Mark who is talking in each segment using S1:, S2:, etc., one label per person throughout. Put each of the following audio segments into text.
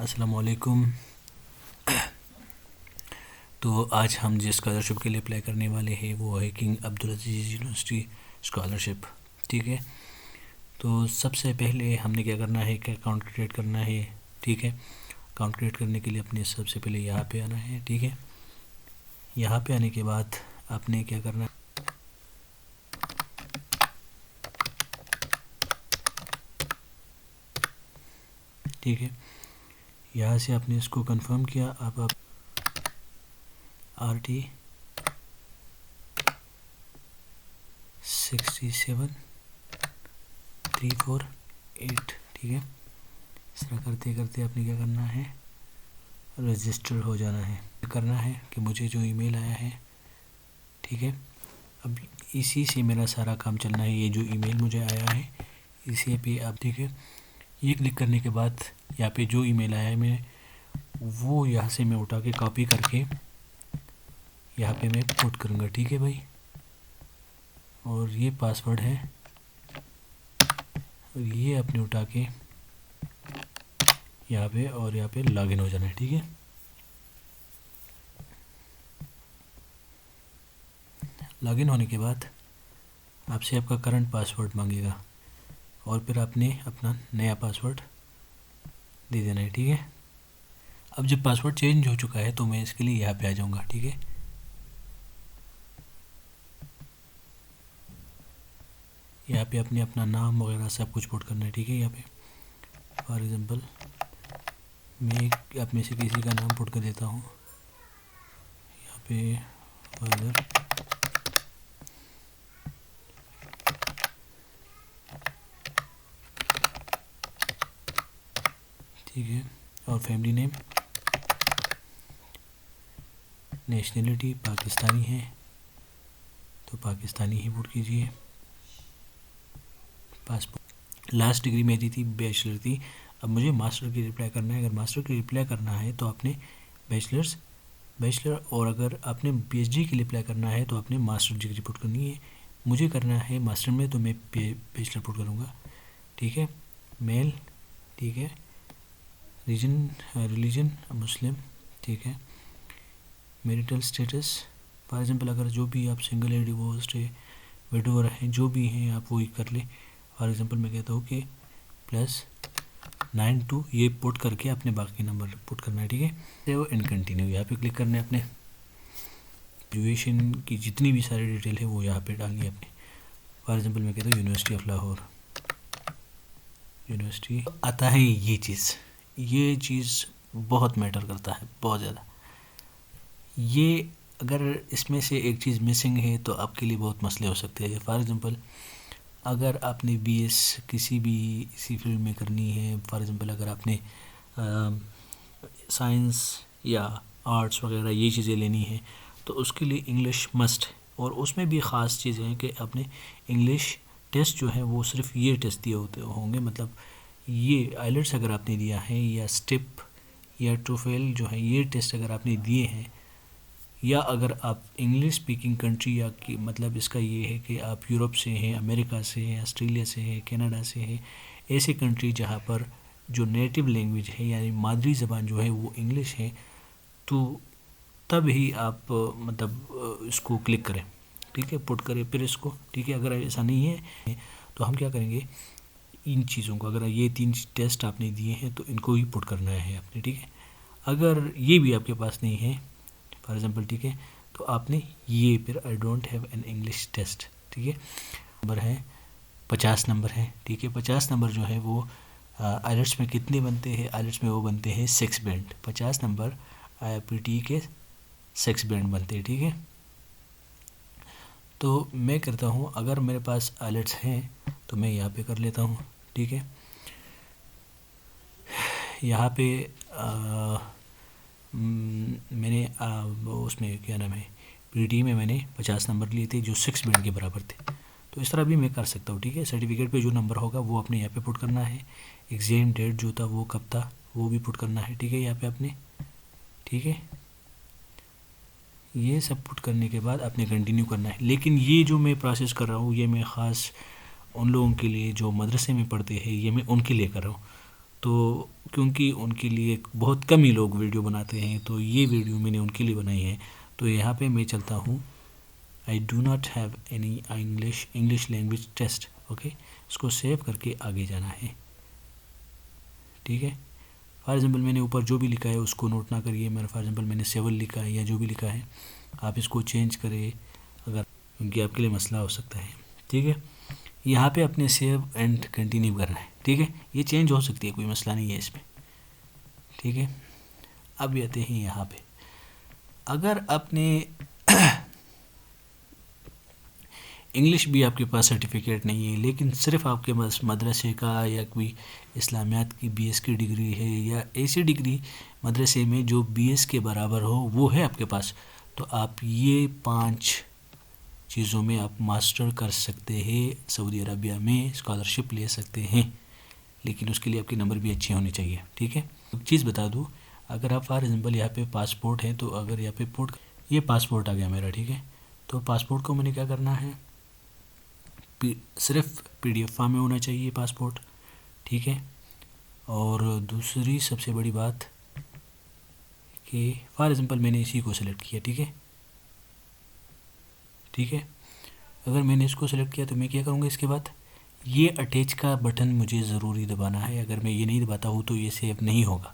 S1: अस्सलाम वालेकुम। तो आज हम जिस स्कॉलरशिप के लिए अप्लाई करने वाले हैं वो है किंग अब्दुल अजीज़ यूनिवर्सिटी स्कॉलरशिप। ठीक है, तो सबसे पहले हमने क्या करना है कि अकाउंट क्रिएट करना है। ठीक है, अकाउंट क्रिएट करने के लिए अपने सबसे पहले यहाँ पे आना है। ठीक है, यहाँ पे आने के बाद आपने क्या करना है, ठीक है, यहाँ से आपने इसको कंफर्म किया। अब आप RT 67348, ठीक है, इस तरह करते करते आपने क्या करना है, रजिस्टर हो जाना है। करना है कि मुझे जो ईमेल आया है, ठीक है, अब इसी से मेरा सारा काम चलना है। ये जो ईमेल मुझे आया है इसी पे आप, ठीक है, ये क्लिक करने के बाद यहाँ पे जो ईमेल आया है मैं वो यहाँ से मैं उठा के कॉपी करके यहाँ पे मैं पुट करूँगा। ठीक है भाई, और ये पासवर्ड है और ये अपने उठा के यहाँ पे और यहाँ पे लॉगिन हो जाना है। ठीक है, लॉगिन होने के बाद आपसे आपका करंट पासवर्ड मांगेगा और फिर आपने अपना नया पासवर्ड दे देना है। ठीक है, अब जब पासवर्ड चेंज हो चुका है तो मैं इसके लिए यहाँ पे आ जाऊँगा। ठीक है, यहाँ पे अपने अपना नाम वगैरह सब कुछ पुट करना है। ठीक है, यहाँ पे फॉर एग्ज़ाम्पल मैं आप में से किसी का नाम पुट कर देता हूँ। यहाँ पे फादर, ठीक है, और फैमिली नेम, नेशनलिटी पाकिस्तानी है तो पाकिस्तानी ही पुट कीजिए। पासपोर्ट, लास्ट डिग्री मेरी थी बैचलर थी। अब मुझे मास्टर की रिप्लाई करना है। अगर मास्टर की रिप्लाई करना है तो आपने बैचलर, और अगर आपने PhD के लिए अप्लाई करना है तो आपने मास्टर डिग्री पुट करनी है। मुझे करना है मास्टर में तो मैं बैचलर पुट करूँगा। ठीक है, मेल, ठीक है, रिलीजन मुस्लिम, ठीक है, मैरिटल स्टेटस फॉर एग्जांपल अगर जो भी आप सिंगल है, डिवोर्स्ड है, विडोवर हैं, जो भी हैं आप वही कर ले। फॉर एग्जांपल मैं कहता हूँ कि +92 ये पुट करके अपने बाकी नंबर पुट करना है। ठीक है, सेव एंड कंटिन्यू यहाँ पे क्लिक करना है। अपने ग्रेजुएशन की जितनी भी सारी डिटेल है वो यहाँ पे डालनी है अपने। फॉर एग्जांपल मैं कहता हूँ यूनिवर्सिटी ऑफ लाहौर, यूनिवर्सिटी आता है। ये चीज़ बहुत मैटर करता है, बहुत ज़्यादा। ये अगर इसमें से एक चीज़ मिसिंग है तो आपके लिए बहुत मसले हो सकते हैं। फॉर एग्ज़ाम्पल अगर आपने BS किसी भी इसी फील्ड में करनी है, फॉर एग्ज़ाम्पल अगर आपने साइंस या आर्ट्स वगैरह ये चीज़ें लेनी है तो उसके लिए इंग्लिश मस्ट है। और उसमें भी ख़ास चीज़ें हैं कि आपने इंग्लिश टेस्ट जो है वो सिर्फ ये टेस्ट दिए होंगे, मतलब ये आइलेट्स अगर आपने दिया है या स्टिप या टोफेल जो है ये टेस्ट अगर आपने दिए हैं, या अगर आप इंग्लिश स्पीकिंग कंट्री या कि मतलब इसका ये है कि आप यूरोप से हैं, अमेरिका से हैं, ऑस्ट्रेलिया से हैं, कनाडा से हैं, ऐसे कंट्री जहाँ पर जो नेटिव लैंग्वेज है यानी मादरी ज़बान जो है वो इंग्लिश है, तो तब ही आप मतलब इसको क्लिक करें। ठीक है, पुट करें फिर इसको। ठीक है, अगर ऐसा नहीं है तो हम क्या करेंगे, इन चीज़ों को, अगर ये 3 टेस्ट आपने दिए हैं तो इनको ही पुट करना है आपने। ठीक है, अगर ये भी आपके पास नहीं है फॉर एग्ज़ाम्पल, ठीक है, तो आपने ये फिर I don't have an English test, ठीक है, नंबर है 50 नंबर है। ठीक है, 50 नंबर जो है वो आइलेट्स में कितने बनते हैं, आइलेट्स में वो बनते हैं 6 बैंड। 50 नंबर IIPT के 6 बैंड बनते हैं। ठीक है, तो मैं करता हूँ, अगर मेरे पास आइलेट्स हैं तो मैं यहाँ पे कर लेता हूँ। ठीक है, यहाँ पे मैंने उसमें क्या नाम है, PTE में मैंने 50 नंबर लिए थे जो 6 बैंड के बराबर थे। तो इस तरह भी मैं कर सकता हूँ। ठीक है, सर्टिफिकेट पे जो नंबर होगा वो अपने यहाँ पे पुट करना है। एग्ज़ाम डेट जो था वो कब था वो भी पुट करना है। ठीक है, यहाँ पे आपने, ठीक है, ये सब पुट करने के बाद आपने कंटिन्यू करना है। लेकिन ये जो मैं प्रोसेस कर रहा हूँ ये मैं ख़ास उन लोगों के लिए जो मदरसे में पढ़ते हैं, ये मैं उनके लिए कर रहा हूँ। तो क्योंकि उनके लिए बहुत कम ही लोग वीडियो बनाते हैं, तो ये वीडियो मैंने उनके लिए बनाई है। तो यहाँ पे मैं चलता हूँ, I do not have any English language test. Okay, इसको सेव करके आगे जाना है। ठीक है, फॉर एग्जांपल मैंने ऊपर जो भी लिखा है उसको नोट ना करिए। मेरा फॉर एग्जांपल मैंने 7 लिखा है या जो भी लिखा है, आप इसको चेंज करें अगर, क्योंकि आपके लिए मसला हो सकता है। ठीक है, यहाँ पे अपने सेव एंड कंटिन्यू करना है। ठीक है, ये चेंज हो सकती है, कोई मसला नहीं है इसमें। ठीक है, अब आते हैं यहाँ पे, अगर अपने इंग्लिश भी आपके पास सर्टिफिकेट नहीं है, लेकिन सिर्फ आपके पास मदरसे का या कोई इस्लामियात की BS की डिग्री है, या ऐसी डिग्री मदरसे में जो BS के बराबर हो, वो है आपके पास, तो आप ये 5 चीज़ों में आप मास्टर कर सकते हैं, सऊदी अरबिया में स्कॉलरशिप ले सकते हैं। लेकिन उसके लिए आपके नंबर भी अच्छे होने चाहिए। ठीक है, एक चीज़ बता दूँ, अगर आप फॉर एग्जांपल यहाँ पे पासपोर्ट है, तो अगर यहाँ पे ये पासपोर्ट आ गया मेरा। ठीक है, तो पासपोर्ट को मैंने क्या करना है, सिर्फ PDF फॉर्म में होना चाहिए पासपोर्ट। ठीक है, और दूसरी सबसे बड़ी बात कि फॉर एग्जांपल मैंने इसी को सिलेक्ट किया। ठीक है, ठीक है, अगर मैंने इसको सिलेक्ट किया तो मैं क्या करूँगा, इसके बाद ये अटैच का बटन मुझे ज़रूरी दबाना है। अगर मैं ये नहीं दबाता हूँ तो ये सेव नहीं होगा।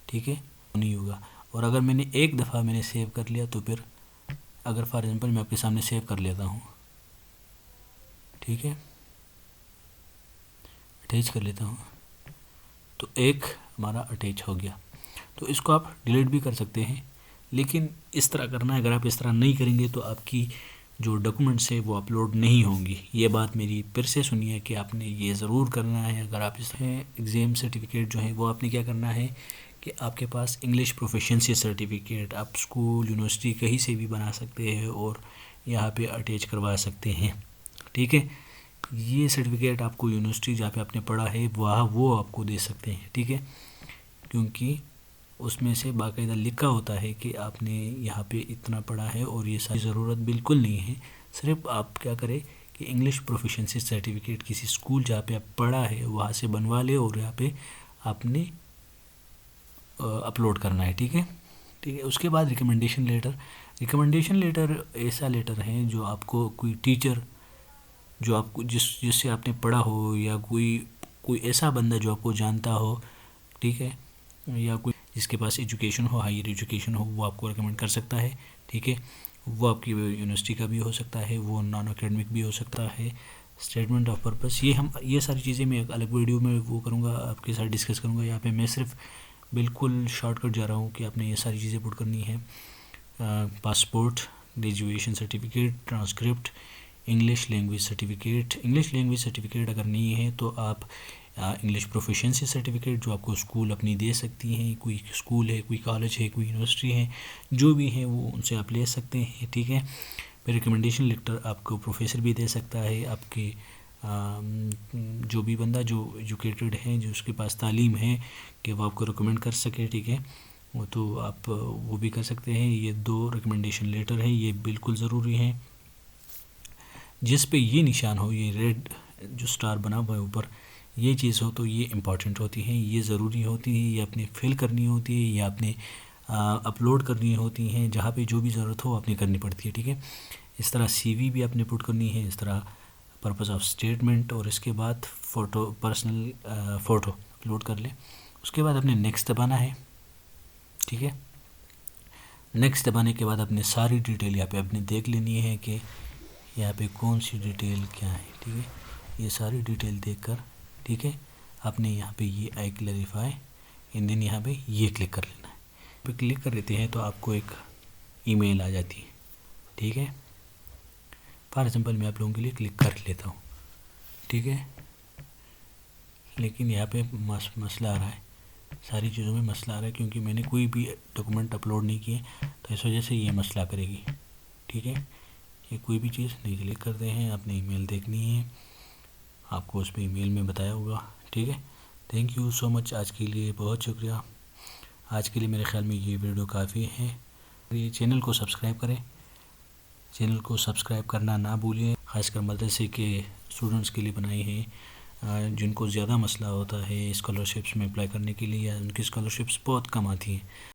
S1: ठीक है, नहीं होगा। और अगर मैंने एक दफ़ा मैंने सेव कर लिया, तो फिर अगर फॉर एग्जांपल मैं आपके सामने सेव कर लेता हूँ, ठीक है, अटैच कर लेता हूँ, तो एक हमारा अटैच हो गया। तो इसको आप डिलीट भी कर सकते हैं, लेकिन इस तरह करना है। अगर आप इस तरह नहीं करेंगे तो आपकी जो डॉक्यूमेंट्स है वो अपलोड नहीं होंगी। ये बात मेरी फिर से सुनिए कि आपने ये ज़रूर करना है। अगर आप इसमें एग्ज़ाम सर्टिफिकेट जो है वो आपने क्या करना है कि आपके पास इंग्लिश प्रोफिशिएंसी सर्टिफिकेट आप स्कूल यूनिवर्सिटी कहीं से भी बना सकते हैं और यहाँ पे अटैच करवा सकते हैं। ठीक है, ये सर्टिफिकेट आपको यूनिवर्सिटी जहाँ पे आपने पढ़ा है वहाँ वो आपको दे सकते हैं। ठीक है, क्योंकि उसमें से बाकायदा लिखा होता है कि आपने यहाँ पे इतना पढ़ा है, और ये सारी ज़रूरत बिल्कुल नहीं है। सिर्फ आप क्या करें कि इंग्लिश प्रोफिशिएंसी सर्टिफिकेट किसी स्कूल जहाँ पे आप पढ़ा है वहाँ से बनवा ले, और यहाँ पे आपने अपलोड करना है। ठीक है, ठीक है। उसके बाद रिकमेंडेशन लेटर ऐसा लेटर है जो आपको कोई टीचर जो आपको जिससे आपने पढ़ा हो, या कोई ऐसा बंदा जो आपको जानता हो, ठीक है, या कोई जिसके पास एजुकेशन हो, हायर एजुकेशन हो, वो आपको रिकमेंड कर सकता है। ठीक है, वो आपकी यूनिवर्सिटी का भी हो सकता है, वो नॉन एकेडमिक भी हो सकता है। स्टेटमेंट ऑफ पर्पस, ये सारी चीज़ें मैं एक अलग वीडियो में वो करूँगा, आपके साथ डिस्कस करूँगा। यहाँ पे मैं सिर्फ बिल्कुल शॉर्टकट जा रहा हूँ कि आपने ये सारी चीज़ें पुट करनी है। Passport, graduation certificate, transcript, English language certificate अगर नहीं है तो आप इंग्लिश प्रोफिशिएंसी सर्टिफिकेट जो आपको स्कूल अपनी दे सकती हैं, कोई स्कूल है, कोई कॉलेज है, कोई यूनिवर्सिटी है, जो भी है वो उनसे आप ले सकते हैं। ठीक है, फिर रिकमेंडेशन लेटर आपको प्रोफेसर भी दे सकता है, आपके जो भी बंदा जो एजुकेटेड है, जो उसके पास तालीम है कि वो आपको रिकमेंड कर सके। ठीक है, वो तो आप वो भी कर सकते हैं। ये 2 रिकमेंडेशन लेटर हैं, ये बिल्कुल ज़रूरी हैं। जिस पे ये निशान हो, ये रेड जो स्टार बना हुआ है ऊपर, ये चीज़ हो तो ये इम्पॉर्टेंट होती हैं, ये ज़रूरी होती है, ये आपने फिल करनी होती है, ये आपने अपलोड करनी होती हैं। जहाँ पे जो भी ज़रूरत हो आपने करनी पड़ती है। ठीक है, इस तरह CV भी आपने पुट करनी है, इस तरह पर्पस ऑफ स्टेटमेंट, और इसके बाद फ़ोटो, पर्सनल फ़ोटो अपलोड कर लें। उसके बाद आपने नेक्स्ट दबाना है। ठीक है, नेक्स्ट दबाने के बाद आपने सारी डिटेल यहाँ पे आपने देख लेनी है कि यहाँ पे कौन सी डिटेल क्या है। ठीक है, ये सारी डिटेल देखकर, ठीक है, आपने यहाँ पे ये आई क्लैरिफाई एंड देन यहाँ पे ये क्लिक कर लेना है। पे क्लिक कर लेते हैं तो आपको एक ईमेल आ जाती है। ठीक है, फॉर एग्जांपल मैं आप लोगों के लिए क्लिक कर लेता हूँ। ठीक है, लेकिन यहाँ पे मसला आ रहा है, सारी चीज़ों में मसला आ रहा है क्योंकि मैंने कोई भी डॉक्यूमेंट अपलोड नहीं किए, तो इस वजह से ये मसला करेगी। ठीक है, ये कोई भी चीज़ नहीं, क्लिक करते हैं, आपने ईमेल देखनी है, आपको उस पर ईमेल में बताया होगा। ठीक है, थैंक यू सो मच, आज के लिए बहुत शुक्रिया। आज के लिए मेरे ख्याल में ये वीडियो काफ़ी है। ये चैनल को सब्सक्राइब करें, चैनल को सब्सक्राइब करना ना भूलिए, ख़ासकर मदरसे के स्टूडेंट्स के लिए बनाई है जिनको ज़्यादा मसला होता है स्कॉलरशिप्स में अप्लाई करने के लिए या उनकी स्कॉलरशिप्स बहुत कम आती हैं,